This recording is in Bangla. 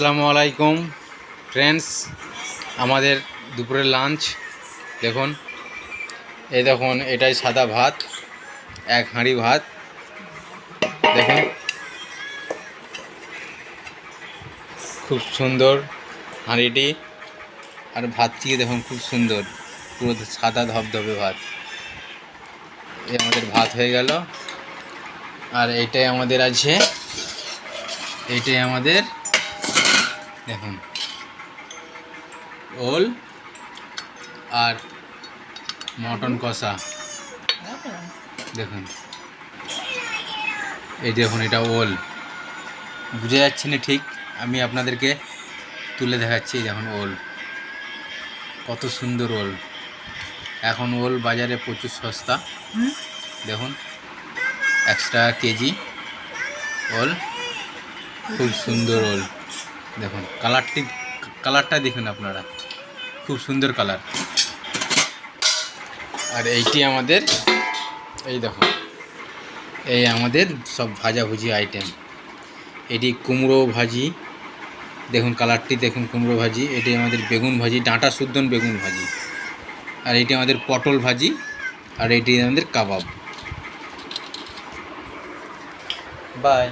আসসালামু আলাইকুম ফ্রেন্ডস, আমাদের দুপুরের লাঞ্চ দেখুন। এই দেখুন, এটাই সাদা ভাত, এক হাঁড়ি ভাত দেখুন, খুব সুন্দর হাঁড়িটি। আর ভাতটি দেখুন খুব সুন্দর, পুরো সাদা ধবধবে ভাত। এই আমাদের ভাত হয়ে গেল। আর এইটাই আমাদের আছে, এইটাই আমাদের দেখুন ওল আর মটন কষা দেখুন। এই দেখুন, এটা ওল, বুঝে যাচ্ছে না ঠিক, আমি আপনাদেরকে তুলে দেখাচ্ছি। দেখুন ওল, কত সুন্দর ওল। এখন ওল বাজারে প্রচুর সস্তা। দেখুন 100 টাকা কেজি ওল, খুব সুন্দর ওল। দেখুন কালারটা দেখুন আপনারা, খুব সুন্দর কালার। আর এইটি আমাদের, এই দেখুন, এই আমাদের সব ভাজাভুজি আইটেম। এটি কুমড়ো ভাজি, দেখুন কালারটি দেখুন, কুমড়ো ভাজি। এটি আমাদের বেগুন ভাজি, ডাঁটা শুদ্ধন বেগুন ভাজি। আর এটি আমাদের পটল ভাজি। আর এটি আমাদের কাবাব। বাই।